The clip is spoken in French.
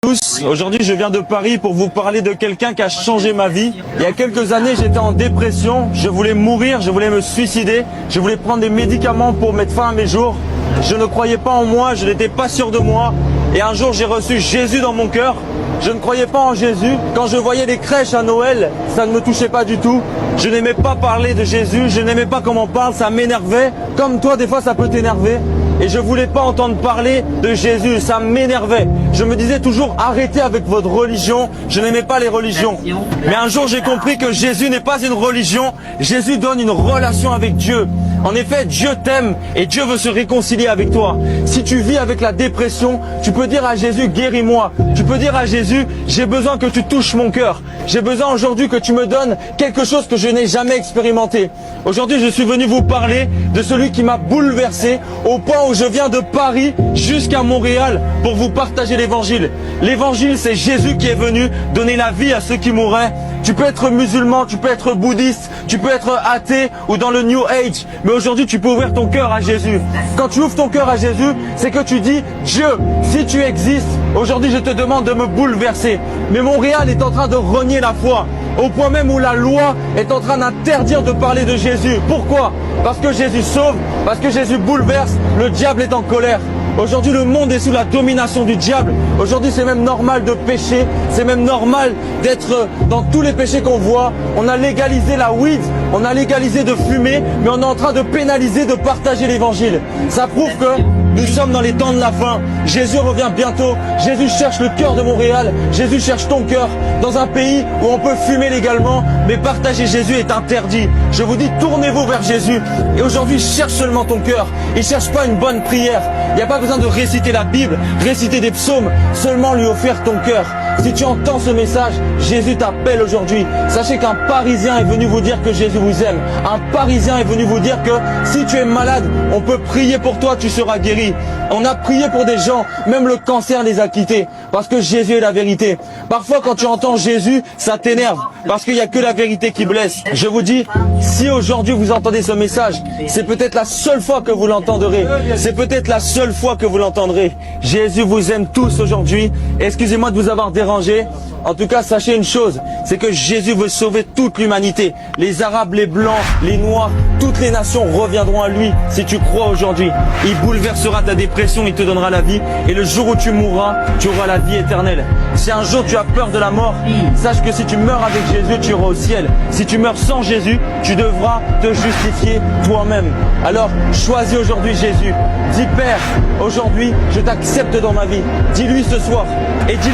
Tous, aujourd'hui je viens de Paris pour vous parler de quelqu'un qui a changé ma vie. Il y a quelques années j'étais en dépression, je voulais mourir, je voulais me suicider, je voulais prendre des médicaments pour mettre fin à mes jours. Je ne croyais pas en moi, je n'étais pas sûr de moi. Et un jour j'ai reçu Jésus dans mon cœur. Je ne croyais pas en Jésus. Quand je voyais les crèches à Noël, ça ne me touchait pas du tout. Je n'aimais pas parler de Jésus, je n'aimais pas comment on parle, ça m'énervait. Comme toi, des fois ça peut t'énerver. Et je voulais pas entendre parler de Jésus, ça m'énervait. Je me disais toujours, arrêtez avec votre religion, je n'aimais pas les religions. Mais un jour j'ai compris que Jésus n'est pas une religion, Jésus donne une relation avec Dieu. En effet, Dieu t'aime et Dieu veut se réconcilier avec toi. Si tu vis avec la dépression, tu peux dire à Jésus, guéris-moi. Tu peux dire à Jésus, j'ai besoin que tu touches mon cœur. J'ai besoin aujourd'hui que tu me donnes quelque chose que je n'ai jamais expérimenté. Aujourd'hui, je suis venu vous parler de celui qui m'a bouleversé au point où je viens de Paris jusqu'à Montréal pour vous partager l'évangile. L'évangile, c'est Jésus qui est venu donner la vie à ceux qui mourraient. Tu peux être musulman, tu peux être bouddhiste, tu peux être athée ou dans le New Age. Mais aujourd'hui, tu peux ouvrir ton cœur à Jésus. Quand tu ouvres ton cœur à Jésus, c'est que tu dis, Dieu, si tu existes, aujourd'hui je te demande de me bouleverser. Mais Montréal est en train de renier la foi. Au point même où la loi est en train d'interdire de parler de Jésus. Pourquoi? Parce que Jésus sauve, parce que Jésus bouleverse, le diable est en colère. Aujourd'hui, le monde est sous la domination du diable. Aujourd'hui, c'est même normal de pécher. C'est même normal d'être dans tous les péchés qu'on voit. On a légalisé la weed, on a légalisé de fumer, mais on est en train de pénaliser de partager l'évangile. Ça prouve que nous sommes dans les temps de la fin. Jésus revient bientôt. Jésus cherche le cœur de Montréal. Jésus cherche ton cœur dans un pays où on peut fumer légalement, mais partager Jésus est interdit. Je vous dis, tournez-vous vers Jésus. Et aujourd'hui, cherche seulement ton cœur. Il cherche pas une bonne prière. Il n'y a pas besoin de réciter la Bible, réciter des psaumes, seulement lui offrir ton cœur. Si tu entends ce message, Jésus t'appelle aujourd'hui. Sachez qu'un Parisien est venu vous dire que Jésus vous aime. Un Parisien est venu vous dire que si tu es malade, on peut prier pour toi, tu seras guéri. On a prié pour des gens, même le cancer les a quittés, parce que Jésus est la vérité. Parfois quand tu entends Jésus, ça t'énerve, parce qu'il n'y a que la vérité qui blesse. Je vous dis, si aujourd'hui vous entendez ce message, c'est peut-être la seule fois que vous l'entendrez. C'est peut-être la seule fois que vous l'entendrez. Jésus vous aime tous aujourd'hui. Excusez-moi de vous avoir dérangé. En tout cas, sachez une chose, c'est que Jésus veut sauver toute l'humanité. Les Arabes, les Blancs, les Noirs, toutes les nations reviendront à lui si tu crois aujourd'hui. Il bouleversera ta dépression, il te donnera la vie. Et le jour où tu mourras, tu auras la vie éternelle. Si un jour tu as peur de la mort, sache que si tu meurs avec Jésus, tu iras au ciel. Si tu meurs sans Jésus, tu devras te justifier toi-même. Alors, choisis aujourd'hui Jésus. Dis, Père, aujourd'hui, je t'accepte dans ma vie. Dis-lui ce soir. Et dis